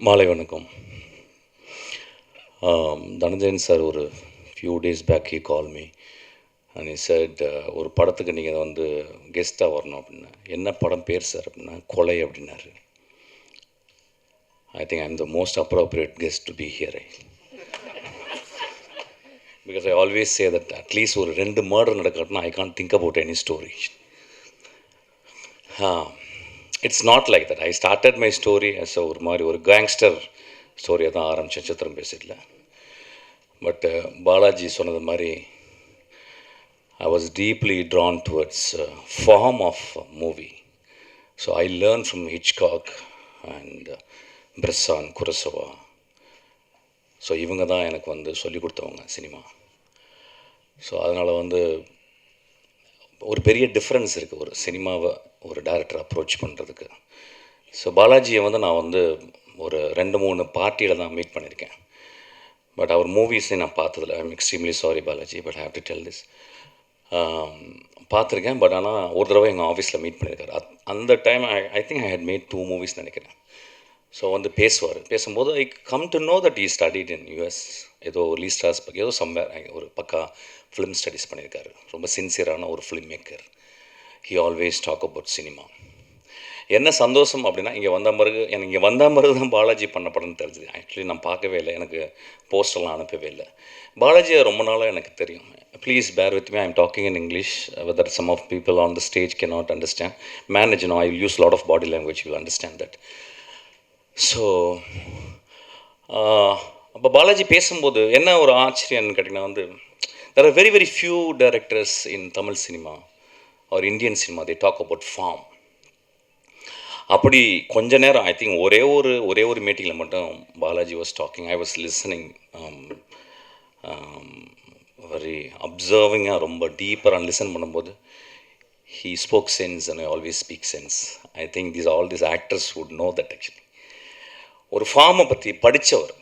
மாலை வணக்கம். தனஞ்சயன் சார் ஒரு few days back he call me and he said ஒரு படத்துக்கு நீங்கள் வந்து கெஸ்ட்டாக வரணும் அப்படின்னா. என்ன படம் பேர் சார் அப்படின்னா கொலை அப்படின்னாரு. I think I am the most appropriate guest to be here because I always say that at least ஒரு 2 மர்டர் நடக்கட்டும்னா I can't think about any story. It's not like that. I started my story as ஒரு மாதிரி ஒரு gangster ஸ்டோரியை தான் ஆரம்பித்தேன் சித்திரம் பேசிட்டில். But Balaji சொன்னது மாதிரி I was deeply drawn towards form of movie. So I learn from Hitchcock and Bresson, Kurosawa. ஸோ இவங்க தான் எனக்கு வந்து சொல்லிக் கொடுத்தவங்க சினிமா. ஸோ அதனால் வந்து ஒரு பெரிய டிஃப்ரென்ஸ் இருக்குது ஒரு சினிமாவை ஒரு டைரக்டர் அப்ரோச் பண்ணுறதுக்கு. ஸோ பாலாஜியை வந்து நான் வந்து ஒரு 2-3 பார்ட்டியில் தான் மீட் பண்ணியிருக்கேன். பட் அவர் மூவிஸே நான் பார்த்ததில்ல. I am extremely sorry Balaji, but I have to tell this. பார்த்துருக்கேன், பட் ஆனால் ஒரு தடவை எங்கள் ஆஃபீஸில் மீட் பண்ணியிருக்காரு. அந்த time I think I had made 2 movies நினைக்கிறேன். ஸோ வந்து பேசும்போது I come to know that he studied in US. ஏதோ லீஸ்டாஸ் ஏதோ சம்வேர் ஒரு பக்கா ஃபிலிம் ஸ்டடீஸ் பண்ணியிருக்காரு. ரொம்ப சின்சியரான ஒரு film maker. He always talk about cinema. என்ன சந்தோஷம் அப்படின்னா இங்கே வந்த பிறகு தான் பாலாஜி பண்ண படம்னு தெரிஞ்சுது. ஆக்சுவலி நான் பார்க்கவே இல்லை, எனக்கு போஸ்டர்லாம் அனுப்பவே இல்லை. பாலாஜியை ரொம்ப நாளாக எனக்கு தெரியும். Please bear with me, I am talking in English whether some of people on the stage can not understand. Manage I will use lot of body language, you will understand that. So அப்போ பாலாஜி பேசும்போது என்ன ஒரு ஆச்சரியம்னு கேட்டிங்கன்னா வந்து there are very few directors in Tamil cinema or Indian cinema they talk about form. அப்படி கொஞ்ச நேரம் I think ஒரே ஒரு மீட்டிங்கில் மட்டும் Balaji was talking. I was listening very அப்சர்விங்காக ரொம்ப டீப்பராக லிசன் பண்ணும்போது he spoke sense and I always speak sense. I think all these actors would know that actually. ஒரு ஃபார்மை பற்றி படித்தவர்,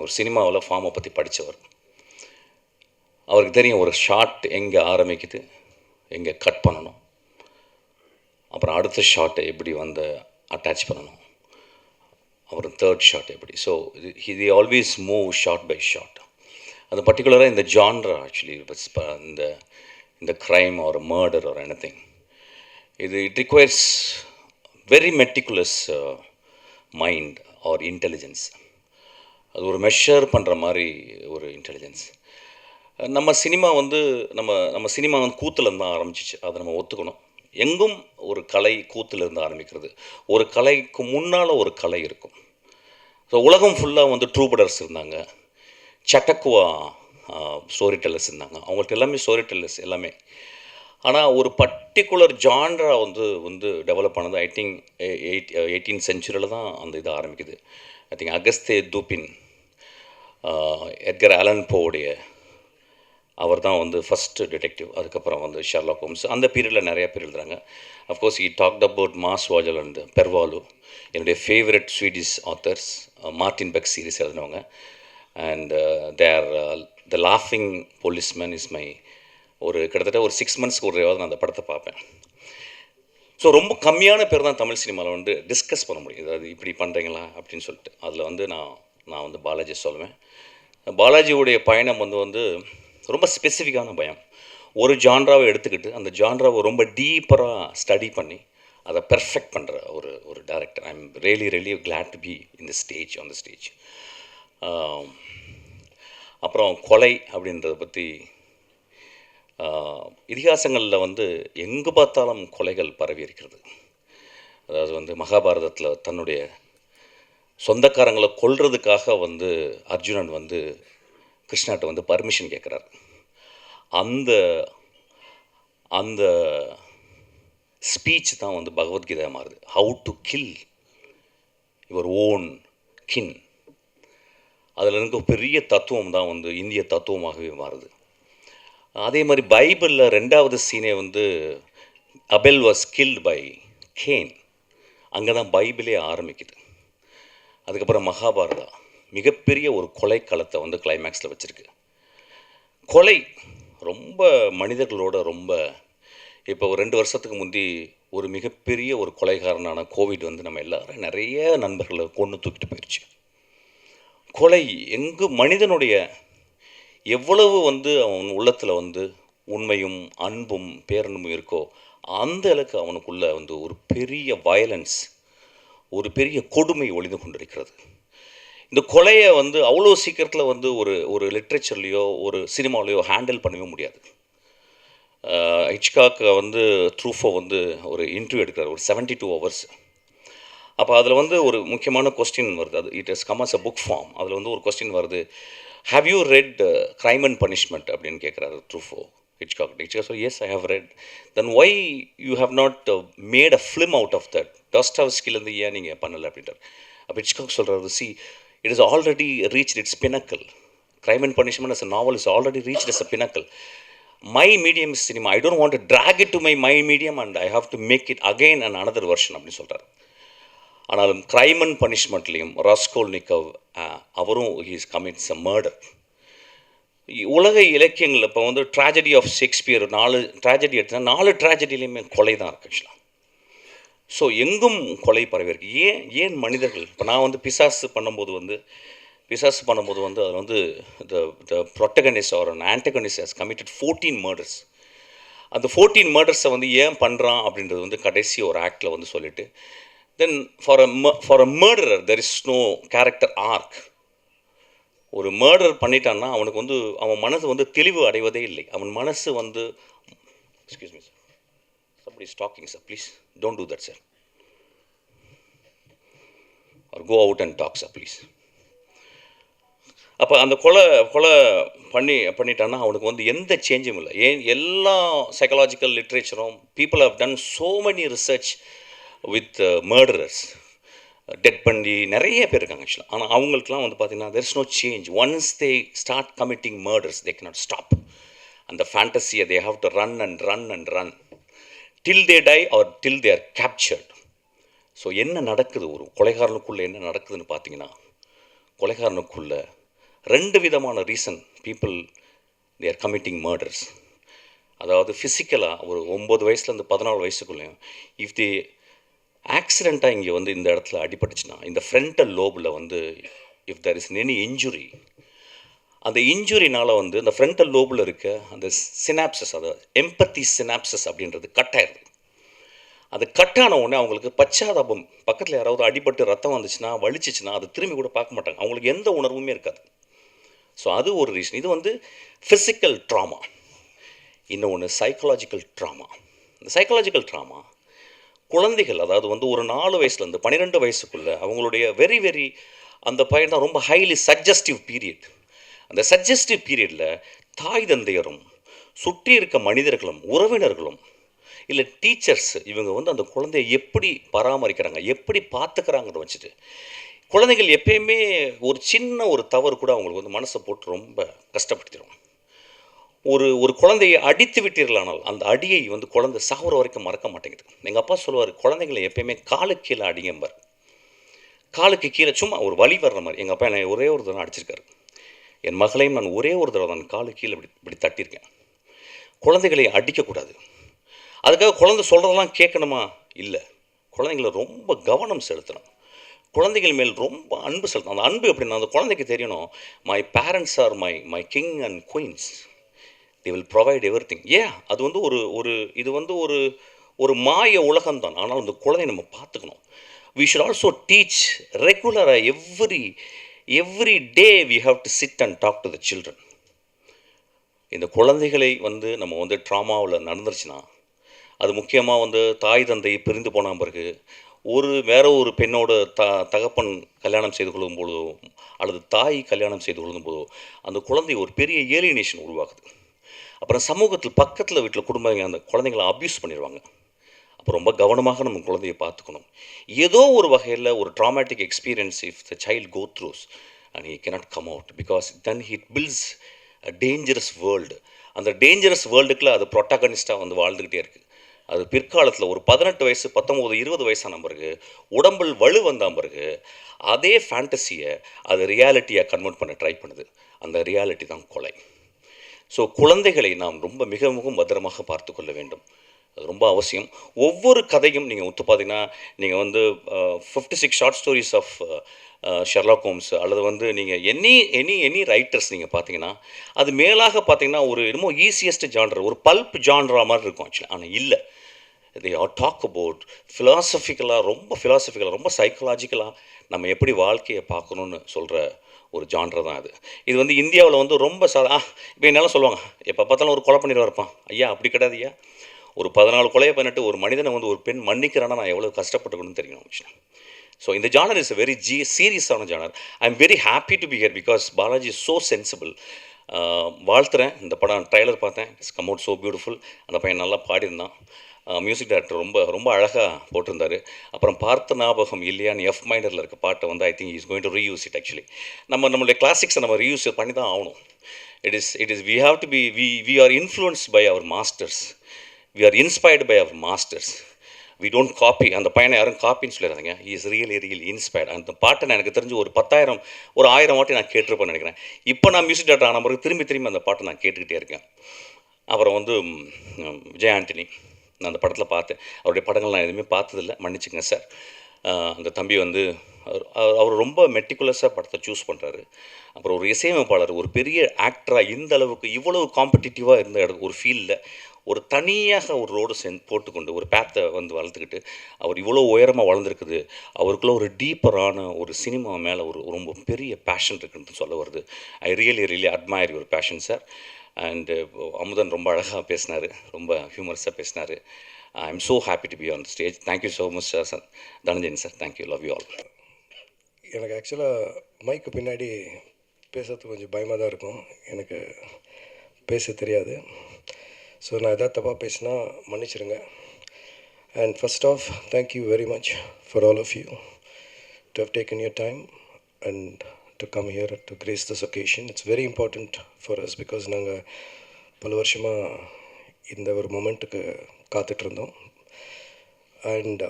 ஒரு சினிமாவில் ஃபார்மை பற்றி படித்தவர். அவருக்கு தெரியும் ஒரு ஷாட் எங்கே ஆரம்பிக்குது, எங்கே கட் பண்ணணும், அப்புறம் அடுத்த ஷாட்டை எப்படி வந்து அட்டாச் பண்ணணும், அப்புறம் தேர்ட் ஷாட் எப்படி. ஸோ இது always move shot by shot. அது பர்டிகுலராக இந்த ஜான்ரா ஆக்சுவலி இந்த crime or murder or anything, it requires very meticulous mind or intelligence. அது ஒரு மெஷர் பண்ணுற மாதிரி ஒரு இன்டெலிஜென்ஸ். நம்ம சினிமா வந்து கூத்துலேருந்து தான் ஆரம்பிச்சிச்சு, அதை நம்ம ஒத்துக்கணும். எங்கும் ஒரு கலை கூத்துலேருந்து ஆரம்பிக்கிறது. ஒரு கலைக்கு முன்னால் ஒரு கலை இருக்கும். ஸோ உலகம் ஃபுல்லாக வந்து ட்ரூபடர்ஸ் இருந்தாங்க, சட்டக்குவா ஸ்டோரி டெல்லர்ஸ் இருந்தாங்க. அவங்கள்ட்ட எல்லாமே ஸ்டோரி டெல்லர்ஸ் எல்லாமே. ஆனால் ஒரு பர்டிகுலர் ஜான்ரா வந்து டெவலப் ஆனது ஐ திங்க் 18th century தான் அந்த இது ஆரம்பிக்குது. ஐ திங்க் அகஸ்தே தூபின், எட்கர் ஆலன் போவுடைய அவர் தான் வந்து ஃபஸ்ட்டு டிடெக்டிவ். அதுக்கப்புறம் வந்து ஷெர்லாக் ஹோம்ஸ். அந்த பீரியடில் நிறையா பேர் எழுதுறாங்க. Of course I talked about Maj Sjowall and Per Wahloo, என்னுடைய favourite Swedish authors. Martin Beck series எழுதினவங்க. அண்ட் தேர் த லாஃபிங் போலீஸ்மேன் இஸ் மை கிட்டத்தட்ட ஒரு 6 monthsக்கு ஒரு நான் அந்த படத்தை பார்ப்பேன். ஸோ ரொம்ப கம்மியான பேர் தான் தமிழ் சினிமாவில் வந்து டிஸ்கஸ் பண்ண முடியும், அதாவது இப்படி பண்ணுறீங்களா அப்படின்னு சொல்லிட்டு. அதில் வந்து நான் வந்து பாலாஜி சொல்லுவேன். பாலாஜியுடைய பயணம் வந்து ரொம்ப ஸ்பெசிஃபிக்கான பயம். ஒரு ஜான்ராவை எடுத்துக்கிட்டு அந்த ஜான்ராவை ரொம்ப டீப்பராக ஸ்டடி பண்ணி அதை பெர்ஃபெக்ட் பண்ணுற ஒரு director. I am really glad to be in the stage, on the stage. அப்புறம் கொலை அப்படின்றத பற்றி இதிகாசங்களில் வந்து எங்கே பார்த்தாலும் கொலைகள் பரவி இருக்கிறது. அதாவது வந்து மகாபாரதத்தில் தன்னுடைய சொந்தக்காரங்களை கொல்றதுக்காக வந்து அர்ஜுனன் வந்து கிருஷ்ணாட்ட வந்து பர்மிஷன் கேட்குறார். அந்த ஸ்பீச் தான் வந்து பகவத்கீதை மாறுது. How to kill your own kin. அதில் இருக்க பெரிய தத்துவம் தான் வந்து இந்திய தத்துவமாகவே மாறுது. அதே மாதிரி பைபிளில் 2வது சீனே வந்து Abel was killed by Cain. அங்கே தான் பைபிளே ஆரம்பிக்குது. அதுக்கப்புறம் மகாபாரதா மிகப்பெரிய ஒரு கொலைக்களத்தை வந்து கிளைமேக்ஸில் வச்சுருக்கு. கொலை ரொம்ப மனிதர்களோட ரொம்ப இப்போ ஒரு 2 வருஷத்துக்கு முந்தி ஒரு மிகப்பெரிய ஒரு கொலைகாரனான கோவிட் வந்து நம்ம எல்லோரும் நிறைய நண்பர்களை கொன்று தூக்கிட்டு போயிடுச்சு. கொலை எங்கு மனிதனுடைய எவ்வளவு வந்து அவன் உள்ளத்தில் வந்து உண்மையும் அன்பும் பேரன்பும் இருக்கோ அந்த அளவுக்கு அவனுக்குள்ள வந்து ஒரு பெரிய வயலன்ஸ், ஒரு பெரிய கொடுமை ஒளிந்து கொண்டிருக்கிறது. இந்த கொலையை வந்து அவ்வளோ சீக்கிரத்தில் வந்து ஒரு ஒரு லிட்ரேச்சர்லேயோ ஒரு சினிமாலேயோ ஹேண்டில் பண்ணவே முடியாது. ஹிச்காக் வந்து ட்ரூஃபோ வந்து ஒரு இன்டர்வியூ எடுக்கிறார், ஒரு 72 ஹவர்ஸ். அப்போ அதில் வந்து ஒரு முக்கியமான கொஸ்டின் வருது, அது it is come as a book form. அதில் வந்து ஒரு கொஸ்டின் வருது, have you read Crime and Punishment அப்படின்னு கேட்குறாரு ட்ரூஃபோ ஹிச்காக். ஹிச்காக் சொல்லி, yes I have read. Then why you have not made a film out of that, டாஸ்டாவ்ஸ்கிலேருந்து ஏன் நீங்கள் பண்ணலை அப்படின்றார். அப்போ ஹிச்காக் சொல்கிறாரு, see it is already reached its pinnacle. Crime and Punishment as a novel is already reached as a pinnacle. My medium is cinema. I don't want to drag it to my medium and I have to make it again and another version அப்படின்னு சொல்கிறார். ஆனாலும் crime and பனிஷ்மெண்ட்லேயும் ராஸ்கோல்னிக்கவ் அவரும் he's commits அ murder. உலக இலக்கியங்கள் இப்போ வந்து tragedy of Shakespeare 4 tragedy எடுத்தால் 4 ட்ராஜடிலையுமே கொலை தான் இருக்குது ஆக்சுவலாக. ஸோ எங்கும் கொலை பரவி இருக்கு. ஏன் மனிதர்கள் இப்போ நான் வந்து பிசாசு பண்ணும்போது வந்து அதில் வந்து the protagonist or an antagonist has committed 14 murders. அந்த 14 மர்டர்ஸை வந்து ஏன் பண்ணுறான் அப்படின்றது வந்து கடைசி ஒரு ஆக்டில் வந்து சொல்லிவிட்டு, then for a murderer there is no character arc. ஒரு மர்டர் பண்ணிட்டான்னா அவனுக்கு வந்து அவன் மனசு வந்து தெளிவு அடைவதே இல்லை. அவன் மனசு வந்து, excuse me sir, somebody is talking sir, please don't do that sir, or go out and talk sir please. அப்போ அந்த கொலை பண்ணிட்டான்னா அவனுக்கு வந்து எந்த சேஞ்சும் இல்லை. எல்லா சைக்கலாஜிக்கல் லிட்ரேச்சரும் people have done so many research with murderers, டெட் பண்ணி நிறைய பேர் இருக்காங்க ஆக்சுவலாக. ஆனால் அவங்களுக்குலாம் வந்து பார்த்திங்கன்னா there is no change. Once they start committing murders they cannot stop. அந்த ஃபேண்டசியை they have to run and run and run till they die or till they are captured. So என்ன நடக்குது, ஒரு கொலைகாரனுக்குள்ளே என்ன நடக்குதுன்னு பார்த்தீங்கன்னா, கொலைகாரனுக்குள்ளே 2 விதமான reason people they are committing murders. அதாவது ஃபிசிக்கலாக ஒரு 9 வயசுலேருந்து 14 வயசுக்குள்ளேயும் இஃப் தி ஆக்சிடெண்ட்டாக இங்கே வந்து இந்த இடத்துல அடிபட்டுச்சுன்னா, இந்த ஃப்ரண்டல் லோபில் வந்து if there is any injury, அந்த இன்ஜுரினால் வந்து இந்த ஃப்ரண்டல் லோபில் இருக்க அந்த சினாப்சஸ், அதாவது எம்பத்தி சினாப்சஸ் அப்படின்றது கட் ஆயிடுது. அது கட்டான உடனே அவங்களுக்கு பச்சாதாபம், பக்கத்தில் யாராவது அடிபட்டு ரத்தம் வந்துச்சுன்னா வலிச்சிச்சுன்னா அது திரும்பி கூட பார்க்க மாட்டாங்க, அவங்களுக்கு எந்த உணர்வுமே இருக்காது. ஸோ அது ஒரு ரீசன். இது வந்து ஃபிசிக்கல் ட்ராமா. இன்னொன்று சைக்கலாஜிக்கல் ட்ராமா. இந்த சைக்கலாஜிக்கல் ட்ராமா குழந்தைகள், அதாவது வந்து ஒரு 4 வயசுலேருந்து 12 வயசுக்குள்ளே அவங்களுடைய வெரி அந்த பையன் தான் ரொம்ப ஹைலி சஜஸ்டிவ் பீரியட். அந்த சஜஸ்டிவ் பீரியடில் தாய் தந்தையரும் சுற்றி இருக்க மனிதர்களும் உறவினர்களும் இல்லை டீச்சர்ஸ் இவங்க வந்து அந்த குழந்தையை எப்படி பராமரிக்கிறாங்க, எப்படி பார்த்துக்கிறாங்கிறத வச்சுட்டு, குழந்தைகள் எப்பயுமே ஒரு சின்ன ஒரு தவறு கூட அவங்களுக்கு வந்து மனசை போட்டு ரொம்ப கஷ்டப்படுத்திடும். ஒரு குழந்தையை அடித்து விட்டீர்களானால் அந்த அடியை வந்து குழந்தை சாகுற வரைக்கும் மறக்க மாட்டேங்குது. எங்கள் அப்பா சொல்லுவார், குழந்தைங்களை எப்பயுமே காலுக்கு கீழே அடிங்கம்பார். காலுக்கு கீழே சும்மா ஒரு வலி வர்ற மாதிரி. எங்கள் அப்பா என்னை ஒரே ஒரு தடவை அடிச்சிருக்காரு. என் மகளையும் நான் ஒரே ஒரு தடவை தான் காலுக்கு கீழே இப்படி தட்டியிருக்கேன். குழந்தைகளை அடிக்கக்கூடாது. அதுக்காக குழந்தை சொல்கிறதெல்லாம் கேட்கணுமா? இல்லை. குழந்தைங்களை ரொம்ப கவனம் செலுத்தணும். குழந்தைகள் மேல் ரொம்ப அன்பு செலுத்தணும். அந்த அன்பு எப்படின்னா, அந்த குழந்தைக்கு தெரியணும், my parents are my king and queens, they will provide everything. அது வந்து இது வந்து ஒரு மாய உலகம்தான். ஆனால் அந்த குழந்தையை நம்ம பார்த்துக்கணும். வி ஷுட் ஆல்சோ டீச் ரெகுலராக every day we have to sit and talk to the children. இந்த குழந்தைகளை வந்து நம்ம வந்து ட்ராமாவில் நடந்துருச்சுன்னா, அது முக்கியமாக வந்து தாய் தந்தை பிரிந்து போன பிறகு வேற ஒரு பெண்ணோட தகப்பன் கல்யாணம் செய்து கொள்ளும் போதோ அல்லது தாய் கல்யாணம் செய்து கொள்ளும் போதோ அந்த குழந்தை ஒரு பெரிய ஏலியனேஷன் உருவாகுது. அப்புறம் சமூகத்தில் பக்கத்தில் வீட்டில் குடும்பங்க அந்த குழந்தைங்களை அப்யூஸ் பண்ணிடுவாங்க. அப்போ ரொம்ப கவனமாக நம்ம குழந்தையை பார்த்துக்கணும். ஏதோ ஒரு வகையில் ஒரு traumatic experience if the child go throughs and he cannot come out, because then it builds a dangerous world. அந்த டேஞ்சரஸ் வேர்ல்டுக்குள்ள அது ப்ரொட்டாகனிஸ்டாக வந்து வாழ்ந்துக்கிட்டே இருக்குது. அது பிற்காலத்தில் ஒரு 18 வயசு 19 20 வயசான பிறகு உடம்பில் வலு வந்த பிறகு அதே ஃபேண்டசியை அது ரியாலிட்டியாக கன்வெர்ட் பண்ண ட்ரை பண்ணுது. அந்த ரியாலிட்டி தான் கொலை. ஸோ குழந்தைகளை நாம் ரொம்ப மிகவும் பத்திரமாக பார்த்து கொள்ள வேண்டும். அது ரொம்ப அவசியம். ஒவ்வொரு கதையும் நீங்கள் ஒத்து பார்த்தீங்கன்னா, நீங்கள் வந்து 56 short stories of Sherlock Holmes அல்லது வந்து நீங்கள் எனி எனி எனி ரைட்டர்ஸ் நீங்கள் பார்த்தீங்கன்னா, அது மேலாக பார்த்தீங்கன்னா, ஒரு என்னமோ ஈஸியஸ்ட் ஜான்ர் ஒரு பல்ப் ஜான்ரா மாரி இருக்கும் ஆக்சுவலி. ஆனா இல்ல. தே ஆர் டாக் அபவுட் ஃபிலாசபிக்கலா, ரொம்ப சைக்காலஜிக்கலா நம்ம எப்படி வாழ்க்கைய பார்க்கணும்னு சொல்ற ஒரு ஜான்ர தான் அது. இது வந்து இந்தியாவுல வந்து ரொம்ப இப்ப என்னால சொல்லுவாங்க, எப்ப பார்த்தாலும் ஒரு கொலை பண்ணிட்டு இருப்பான். ஐயா அப்படி கிடையாது ஐயா. ஒரு 14 கொலைய பண்ணிட்டு ஒரு மனிதனை வந்து ஒரு பெண் மன்னிக்கிறான்னா, நான் எவ்வளவு கஷ்டப்பட்டுருக்கணும்னு தெரியும் ஆக்சுவலி. ஸோ இந்த ஜானர் இஸ் a வெரி சீரியஸான genre. I am very happy to be here because Balaji is so sensible. வாழ்த்துறேன். இந்த படம் ட்ரைலர் பார்த்தேன். It's come out so beautiful. அந்த பையன் நல்லா பாடியிருந்தான். மியூசிக் டைரக்டர் ரொம்ப ரொம்ப அழகாக போட்டிருந்தாரு. அப்புறம் பார்த்த ஞாபகம் இல்லையான்னு எஃப் மைனரில் இருக்க பாட்டை வந்து I think is going to reuse it actually. நம்மளுடைய கிளாசிக்ஸை நம்ம ரீயூஸ் பண்ணி தான் ஆகணும். It is we have to be we are influenced by our masters. We are inspired by our masters. We don't copy. அந்த பையனை யாரும் காப்பின்னு சொல்லிடுறாங்க. He is really inspired. அந்த பாட்டை நான் எனக்கு தெரிஞ்சு ஒரு 10,000 ஒரு 1000 வாட்டி நான் கேட்டிருப்பேன்னு நினைக்கிறேன். இப்போ நான் மியூசிக் டேரக்டர் ஆன பிறகு திரும்பி அந்த பாட்டை நான் கேட்டுக்கிட்டே இருக்கேன். அப்புறம் வந்து விஜய் ஆண்டனி, நான் அந்த படத்தில் பார்த்தேன். அவருடைய படங்கள் நான் எதுவுமே பார்த்ததில்லை, மன்னிச்சுங்க சார். அந்த தம்பி வந்து அவர் ரொம்ப மெட்டிகுலஸாக படத்தை சூஸ் பண்ணுறாரு. அப்புறம் ஒரு இசையமைப்பாளர், ஒரு பெரிய ஆக்டராக இந்த அளவுக்கு இவ்வளவு காம்படிட்டிவாக இருந்த ஒரு ஃபீல்டில் ஒரு தனியாக ஒரு ரோடு போட்டுக்கொண்டு ஒரு பேத்தை வந்து வளர்த்துக்கிட்டு அவர் இவ்வளோ உயரமாக வளர்ந்துருக்குது. அவருக்குள்ள ஒரு டீப்பரான ஒரு சினிமா மேலே ஒரு ரொம்ப பெரிய பேஷன் இருக்குன்னு சொல்ல வருது. I really admire your fashion sir. And Amudhan ரொம்ப அழகாக பேசினார், ரொம்ப ஹியூமரஸாக பேசினார். I am so happy to be on stage. Thank you so much sir. Dhananjayan sir, thank you, love you all. எனக்கு ஆக்சுவலாக மைக்கு பின்னாடி பேசுறது கொஞ்சம் பயமாக தான் இருக்கும். எனக்கு பேச தெரியாது. ஸோ நான் எதாவது தப்பாக பேசினா மன்னிச்சிடுங்க. And first of thank you very much for all of you to have taken your time and to come here to grace this occasion. It's very important for us because நாங்கள் பல வருஷமாக இந்த ஒரு மொமெண்ட்டுக்கு காத்துட்ருந்தோம். அண்ட்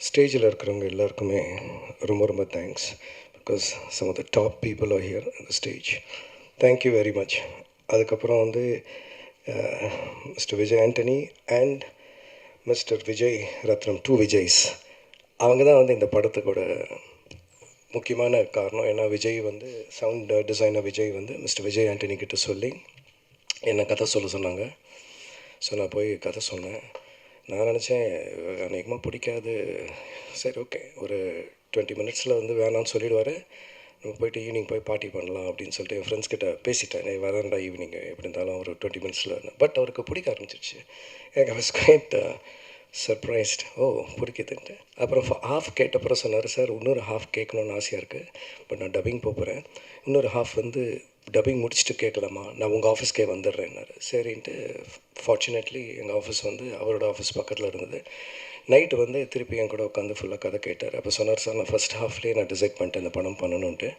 ஸ்டேஜில் இருக்கிறவங்க எல்லாருக்குமே ரொம்ப thanks because some of the top people are here on the stage. Thank you very much. அதுக்கப்புறம் வந்து mister Vijay Antony and mister Vijay Ratnam, 2 விஜய்ஸ், அவங்க தான் வந்து இந்த படத்துக்கூட முக்கியமான காரணம். ஏன்னா விஜய் வந்து சவுண்ட் டிசைனர் விஜய் வந்து மிஸ்டர் விஜய் ஆண்டனி கிட்ட சொல்லி என்னை கதை சொல்ல சொன்னாங்க. ஸோ நான் போய் கதை சொன்னேன். நான் நினச்சேன் அநேகமாக பிடிக்காது, சரி ஓகே ஒரு 20 மினிட்ஸில் வந்து வேணான்னு சொல்லிடுவார், நம்ம போய்ட்டு ஈவினிங் போய் பார்ட்டி பண்ணலாம் அப்படின்னு சொல்லிட்டு என் ஃப்ரெண்ட்ஸ் கிட்ட பேசிட்டேன். நான் வரேன்டா ஈவினிங் எப்படி இருந்தாலும் ஒரு 20 மினிட்ஸில். பட் அவருக்கு பிடிக்க ஆரம்பிச்சிருச்சு. எனக்கு ஐ வாஸ் குவைட் சர்ப்ரைஸ்ட். ஓ பிடிக்குதுன்ட்டு. அப்புறம் ஹாஃப் கேட்டப்புறம் சொன்னார், சார் இன்னொரு ஹாஃப் கேட்கணுன்னு ஆசையாக இருக்குது, பட் நான் டப்பிங் போகிறேன், இன்னொரு ஹாஃப் வந்து டப்பிங் முடிச்சுட்டு கேட்கலாமா, நான் உங்கள் ஆஃபீஸ்க்கே வந்துடுறேன்னாரு. சரின்ட்டு ஃபார்ச்சுனேட்லி எங்கள் ஆஃபீஸ் வந்து அவரோட ஆஃபீஸ் பக்கத்தில் இருந்தது. நைட்டு வந்து திருப்பி என் கூட உட்காந்து ஃபுல்லாக கதை கேட்டார். அப்போ சொன்னார், சார் நான் ஃபஸ்ட் ஹாஃப்லேயே நான் டிசைட் பண்ணிட்டேன் இந்த படம் பண்ணணுன்ட்டு,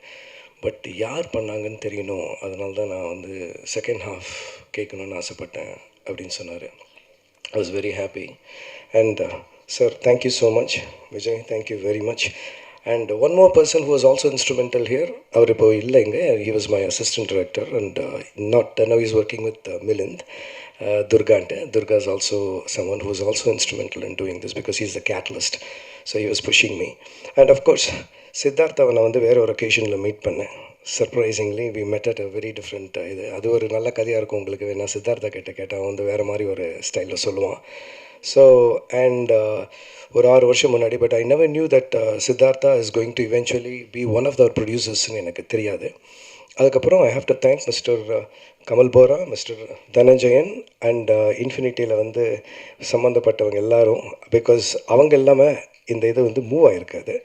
பட் யார் பண்ணாங்கன்னு தெரியணும், அதனால தான் நான் வந்து செகண்ட் ஹாஃப் கேட்கணுன்னு ஆசைப்பட்டேன் அப்படின்னு சொன்னார். I was very happy. And sir, thank you so much. Vijay, thank you very much. And one more person who was also instrumental here, அவர் இப்போ இல்லைங்க, he was my assistant director and now he's working with Milind. Durga is also someone who was also instrumental in doing this because he's the catalyst. So he was pushing me. And of course, சித்தார்த்தாவை நான் வந்து வேறு ஒரு ஒகேஷனில் meet பண்ணேன். Surprisingly we met at a very different இது. அது ஒரு நல்ல கதையாக இருக்கும் உங்களுக்கு. வேணா சித்தார்த்தா கேட்டால் வந்து வேறு மாதிரி ஒரு ஸ்டைலில் சொல்லுவான். ஸோ அண்ட் ஒரு 6 வருஷம் முன்னாடி, but I never knew that Siddhartha is going to eventually be one of the ப்ரொடியூசர்ஸ்ன்னு எனக்கு தெரியாது. அதுக்கப்புறம் I have to thank mister Kamal Bora, mister Dhananjayan and இன்ஃபினிட்டியில் வந்து சம்மந்தப்பட்டவங்க எல்லோரும், பிகாஸ் அவங்க இல்லாமல் இந்த இது வந்து மூவ் ஆகிருக்காது.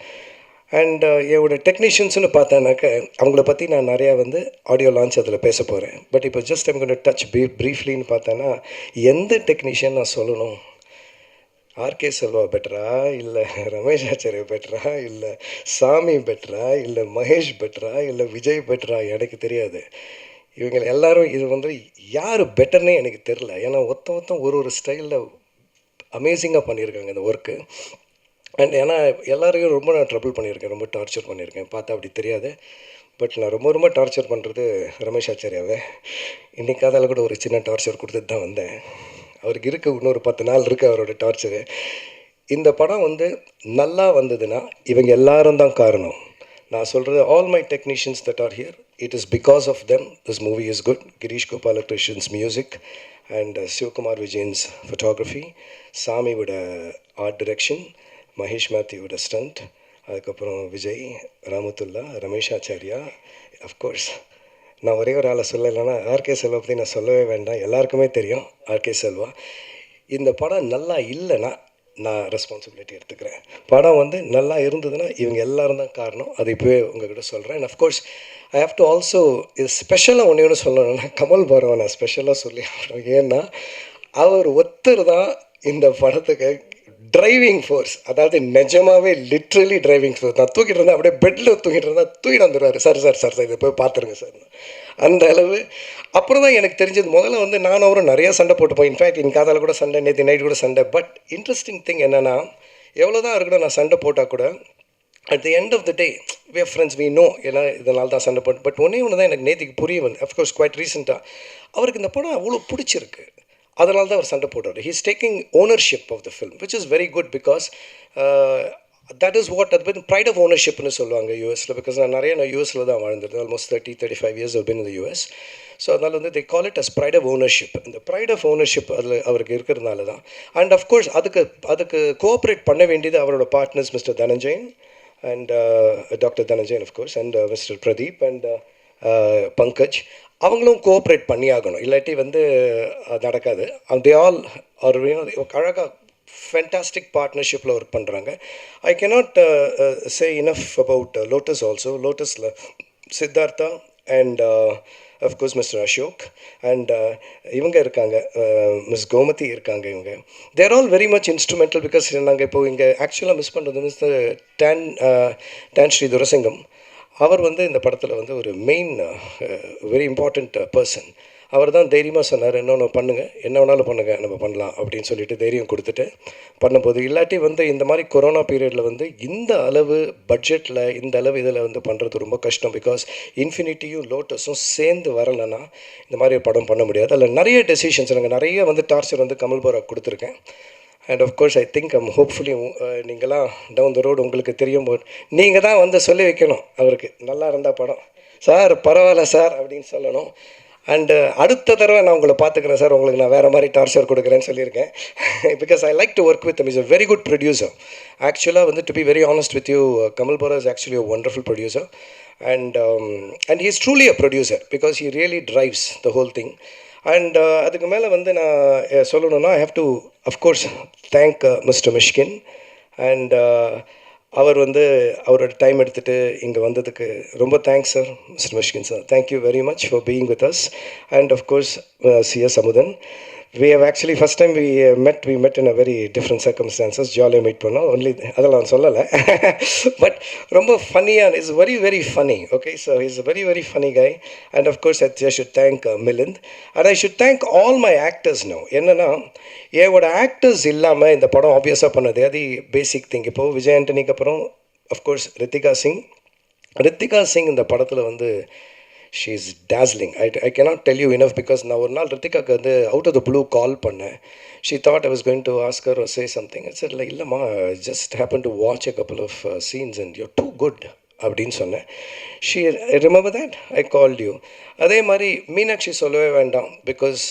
அண்ட் என்னோட டெக்னீஷியன்ஸ்னு பார்த்தேன்னாக்க அவங்கள பற்றி நான் நிறையா வந்து ஆடியோ லான்ச் அதில் பேச போகிறேன். பட் இப்போ just I'm going to touch ப்ரீஃப்லின்னு பார்த்தேன்னா, எந்த டெக்னீஷியன் நான் சொல்லணும், ஆர்கே செல்வா பெட்டரா, இல்லை ரமேஷ் ஆச்சாரியா பெட்டரா, இல்லை சாமி பெட்டரா, இல்லை மகேஷ் பெட்டரா, இல்லை விஜய் பெட்டரா, எனக்கு தெரியாது. இவங்க எல்லோரும் இது வந்து யார் பெட்டர்னே எனக்கு தெரில. ஏன்னா ஒருத்தன் ஒரு ஸ்டைலில் அமேசிங்காக பண்ணியிருக்காங்க இந்த ஒர்க்கு. அண்ட் ஏன்னா எல்லாரையும் ரொம்ப நான் ட்ரபிள் பண்ணியிருக்கேன், ரொம்ப டார்ச்சர் பண்ணியிருக்கேன். பார்த்தா அப்படி தெரியாது, பட் நான் ரொம்ப டார்ச்சர் பண்ணுறது ரமேஷ் ஆச்சாரியாவை. இன்றைக்கி அதில் கூட ஒரு சின்ன டார்ச்சர் கொடுத்துட்டு தான் வந்தேன். அவருக்கு இருக்குது, இன்னொரு 10 நாள் இருக்குது அவரோட டார்ச்சரு. இந்த படம் வந்து நல்லா வந்ததுன்னா இவங்க எல்லாரும் தான் காரணம். நான் சொல்கிறது all my technicians that are here, it is because of them this movie is good. Girish கோபாலகிருஷ்ணன்ஸ் மியூசிக் அண்ட் சிவகுமார் விஜயன்ஸ் ஃபோட்டோகிராஃபி, சாமியோட ஆர்ட் டிரெக்ஷன், மகேஷ் மேத்யூவோட ஸ்டண்ட், அதுக்கப்புறம் விஜய், ராமத்துல்லா, ரமேஷ் ஆச்சாரியா, அஃப்கோர்ஸ் நான் ஒரே ஒரு ஆளை சொல்லலைன்னா ஆர்கே செல்வா பற்றி நான் சொல்லவே வேண்டாம், எல்லாருக்குமே தெரியும் ஆர்கே செல்வா. இந்த படம் நல்லா இல்லைன்னா நான் ரெஸ்பான்சிபிலிட்டி எடுத்துக்கிறேன். படம் வந்து நல்லா இருந்ததுன்னா இவங்க எல்லோரும் தான் காரணம். அது இப்போவே உங்கள்கிட்ட சொல்கிறேன். And of course I have to also இது ஸ்பெஷலாக ஒன்று சொல்லணும்னா கமல் பாரவை நான் ஸ்பெஷலாக சொல்லி ஆகணும். ஏன்னா அவர் ஒருத்தர் தான் இந்த படத்துக்கு டிரைவிங் ஃபோர்ஸ், அதாவது நிஜமாகவே லிட்ரலி டிரைவிங் ஃபோர்ஸ். நான் தூக்கிட்டு இருந்தேன், அப்படியே பெட்டில் தூக்கிட்டு இருந்தால் தூக்கிட்டு வந்துடுவார். சார் இதை போய் பார்த்துருங்க சார். அந்த அளவு. அப்புறம் தான் எனக்கு தெரிஞ்சது, முதல்ல வந்து நானும் அவரும் நிறையா சண்டை போட்டுப்போம். இன்ஃபேக்ட் என் காதால் கூட சண்டை, நேற்று நைட் கூட சண்டை. பட் இன்ட்ரெஸ்டிங் திங் என்னென்னா, எவ்வளோ தான் இருக்கணும் நான் சண்டை போட்டால் கூட at the end of the day we are friends, we know. ஏன்னா இதனால தான் சண்டை போட்டு. பட் ஒன்றே ஒன்று தான் எனக்கு நேற்றுக்கு புரிய வந்து, அஃப்கோர்ஸ் குவைட் ரீசெண்டாக அவருக்கு இந்த படம் அவ்வளோ பிடிச்சிருக்கு. அதனால தான் அவர் சண்டை போடுறாரு. He is taking ownership of the film, which is very good. Because that is what அது பின் ப்ரைட் ஆஃப் ஓனர்ஷிப்னு சொல்லுவாங்க யூஎஸில். பிகாஸ் நான் யூஎஸில் தான் வாழ்ந்துருந்தேன். ஆல்மோஸ்ட் 30-35 இயர்ஸ் பின் இந்த யூஎஸ். ஸோ அதனால் வந்து they call it as pride of ownership. இந்த ப்ரைட் ஆஃப் ஓனர்ஷிப் அதில் அவருக்கு இருக்கிறதுனால தான். அண்ட் அஃப்கோர்ஸ் அதுக்கு கோஆப்ரேட் பண்ண வேண்டியது அவரோட partners mister Dhananjayan and doctor Dhananjayan of course, and mister Pradeep and Pankaj. அவங்களும் கோஆப்ரேட் பண்ணி ஆகணும், இல்லாட்டி வந்து நடக்காது. தே ஆல் ஆர் அழகாக ஃபேண்டாஸ்டிக் பார்ட்னர்ஷிப்பில் ஒர்க் பண்ணுறாங்க. I cannot say enough about Lotus also. லோட்டஸில் Siddhartha and of course mister Ashok and இவங்க இருக்காங்க, மிஸ் கோமதி இருக்காங்க. இவங்க they're all very much instrumental. Because நாங்கள் இப்போ இங்கே ஆக்சுவலாக மிஸ் பண்ணுறது மிஸ்டர் டான் ஸ்ரீ துரசிங்கம். அவர் வந்து இந்த படத்தில் வந்து ஒரு மெயின் வெரி இம்பார்ட்டண்ட் பர்சன். அவர் தான் தைரியமாக சொன்னார், இன்னொன்று பண்ணுங்கள், என்ன வேணாலும் பண்ணுங்கள், நம்ம பண்ணலாம் அப்படின்னு சொல்லிட்டு தைரியம் கொடுத்துட்டு பண்ணும்போது. இல்லாட்டி வந்து இந்த மாதிரி கொரோனா பீரியடில் வந்து இந்த அளவு பட்ஜெட்டில் இந்த அளவு இதில் வந்து பண்ணுறது ரொம்ப கஷ்டம். பிகாஸ் இன்ஃபினிட்டியும் லோட்டஸும் சேர்ந்து வரலைன்னா இந்த மாதிரி படம் பண்ண முடியாது. அதில் நிறைய டெசிஷன்ஸ், எனக்கு நிறைய வந்து டார்ச்சர் வந்து கமல் பாரா கொடுத்துருக்கேன். And of course I think hopefully நீங்களாம் டவுன் த ரோடு உங்களுக்கு தெரியும் போது நீங்கள் தான் வந்து சொல்லி வைக்கணும் அவருக்கு, நல்லா இருந்தால் படம் சார் பரவாயில்ல சார் அப்படின்னு சொல்லணும். அண்டு அடுத்த தடவை நான் உங்களை பார்த்துக்கிறேன் சார், உங்களுக்கு நான் வேறு மாதிரி டார்ச்சர் கொடுக்குறேன்னு சொல்லியிருக்கேன். Because I like to work with is a very good producer. ஆக்சுவலாக வந்து to be very honest with you, Kamal Bohra is actually a wonderful producer. And he is truly a producer because he really drives the whole thing. And அதுக்கு மேலே வந்து நான் சொல்லணுன்னா I have to of course thank mister Mysskin. And அவர் வந்து அவரோட time எடுத்துகிட்டு இங்கே வந்ததுக்கு ரொம்ப thanks sir, mister Mysskin sir. Thank you very much for being with us. And of course CS Amudhan. We have actually first time we met in a very different circumstances. ஜாலியாக meet பண்ணோம். Only அதெல்லாம் சொல்லலை. பட் ரொம்ப ஃபன்னியாக, it's very very funny. Okay, so is a very very funny guy. And of course I should thank Milind. And I should thank all my actors now. என்னென்னா என்னோட actors இல்லாமல் இந்த படம் ஆப்வியஸாக பண்ணது அது பேசிக் திங். இப்போது விஜய் ஆண்டனிக்கு அப்புறம் அஃப்கோர்ஸ் ரித்திகா சிங் இந்த படத்தில் வந்து she is dazzling. I cannot tell you enough. Because நான் ஒரு நாள் ரித்திகாவுக்கு வந்து out of the blue call பண்ணேன். She thought I was going to ask her or say something. It's இல்லை இல்லைம்மா, just happen to watch a couple of scenes and you're too good அப்படின்னு சொன்னேன். She remember that I called you. அதே மாதிரி மீனாட்சி சொல்லவே வேண்டாம். Because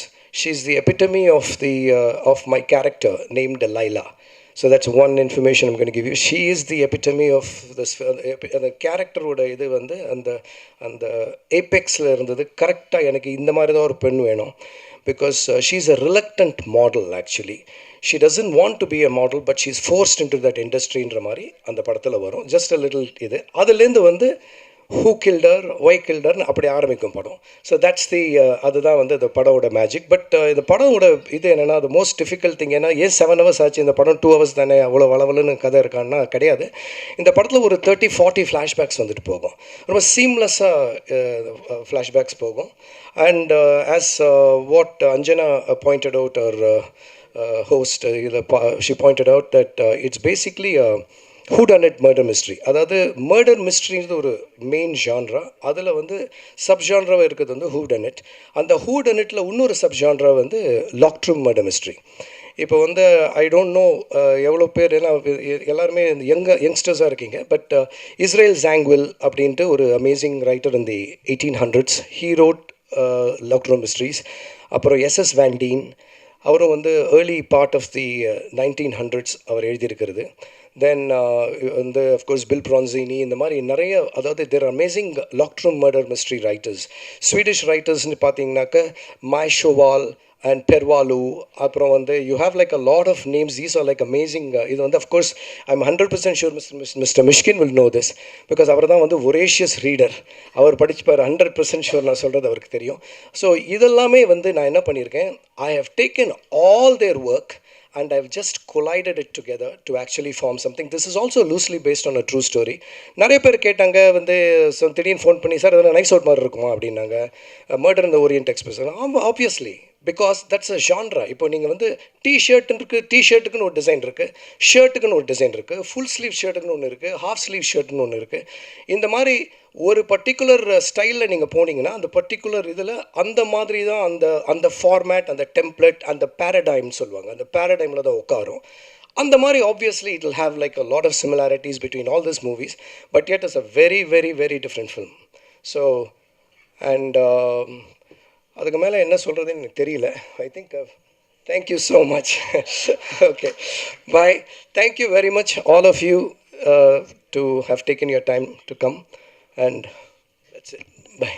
she is the epitome of my character named Laila. So that's one information I'm going to give you. She is the epitome of this. அந்த கேரக்டரோட இது வந்து அந்த ஏபெக்ஸில் இருந்தது. கரெக்டாக எனக்கு இந்த மாதிரி தான் ஒரு பெண் வேணும். Because she is a reluctant model actually. She doesn't want to be a model, but she is forced in to that இண்டஸ்ட்ரின்ற மாதிரி அந்த படத்தில் வரும். ஜஸ்ட் அ லிட்டில் இது. அதுலேருந்து வந்து ஹூ கில்டர், ஒய் கில்டர்னு அப்படி ஆரம்பிக்கும் படம். ஸோ தட்ஸ் தி அதுதான் வந்து இந்த படமோட மேஜிக். பட் இந்த படமோட இது என்னென்னா, அது மோஸ்ட் டிஃபிகல்ட் திங். ஏன்னா 7 hours ஆச்சு, இந்த படம் 2 hours தானே, அவ்வளோ வளவலன்னு கதை இருக்கான்னா கிடையாது. இந்த படத்தில் ஒரு 30-40 ஃப்ளாஷ்பேக்ஸ் வந்துட்டு போகும். ரொம்ப சீம்லெஸ்ஸாக ஃப்ளாஷ்பேக்ஸ் போகும். And as what Anjana pointed out, அவர் host, she pointed out that it's basically whodunit murder mystery. அதாவது மர்டர் மிஸ்ட்ரின்றது ஒரு மெயின் ஜான்ரா. அதில் வந்து சப் ஜான்ராவாக இருக்கிறது வந்து ஹூடனட். அந்த ஹூடனட்டில் இன்னொரு சப் ஜான்ரா வந்து லாக்ட்ரூம் மர்டர் மிஸ்ட்ரி. இப்போ வந்து ஐ டோன்ட் நோ எவ்வளோ பேர், ஏன்னா எல்லாருமே இந்த யங்ஸ்டர்ஸாக இருக்கீங்க. பட் இஸ்ரேல் ஜாங்வில் அப்படின்ட்டு ஒரு அமேசிங் ரைட்டர் இந்த 1800s, he wrote locked room mysteries. அப்புறம் எஸ்எஸ் வேண்டீன், அவரும் வந்து early part of the 1900s அவர் எழுதியிருக்கிறது. தென் வந்து அஃப்கோர்ஸ் பில் ப்ரான்சினி, இந்த மாதிரி நிறைய, அதாவது there amazing locked room murder mystery writers. Swedish ரைட்டர்ஸ்னு பார்த்தீங்கன்னாக்க மைஷோவால் அண்ட் பெர்வாலு, அப்புறம் வந்து you have like a lot of names. These are like amazing. இது வந்து of course I am 100% sure mister Mysskin will know this, because அவர் தான் வந்து ஒரேஷியஸ் ரீடர். அவர் படிச்சுப்பார். 100% ஷூர் நான் சொல்கிறது அவருக்கு தெரியும். ஸோ இதெல்லாமே வந்து நான் என்ன பண்ணியிருக்கேன், I have taken all their work and I've just collided it together to actually form something. This is also loosely based on a true story. நிறைய பேர் கேட்டாங்க வந்து, திடீர்னு ஃபோன் பண்ணி, சார் எதனா நைஸ் அவுட் மாதிரி இருக்குமா அப்படின்னாங்க, மர்டர் இந்த Orient Express. Obviously, because that's a genre. இப்போ நீங்கள் வந்து டிஷர்ட்னு இருக்குது, டிஷர்ட்டுக்குன்னு ஒரு டிசைன் இருக்குது, ஷர்ட்டுக்குன்னு ஒரு டிசைன் இருக்குது, ஃபுல் ஸ்லீவ் ஷர்ட்டுக்குன்னு ஒன்று இருக்குது, ஹாஃப் ஸ்லீவ் ஷர்ட்டுன்னு ஒன்று இருக்குது. இந்த மாதிரி ஒரு பர்டிகுலர் ஸ்டைலில் நீங்கள் போனீங்கன்னா அந்த பர்டிகுலர் இதில் அந்த மாதிரி தான் அந்த அந்த ஃபார்மேட், அந்த டெம்ப்ளேட், அந்த பேரடைம்னு சொல்லுவாங்க, அந்த பேரடைமில் தான் உட்காரும். அந்த மாதிரி obviously it will have like a lot of similarities between all this movies, but yet it's a very very very different film. So and அதுக்கு மேலே என்ன சொல்கிறதுன்னு எனக்கு தெரியல. I think thank you so much. Okay, bye. Thank you very much all of you to have taken your time to come, and that's it. Bye.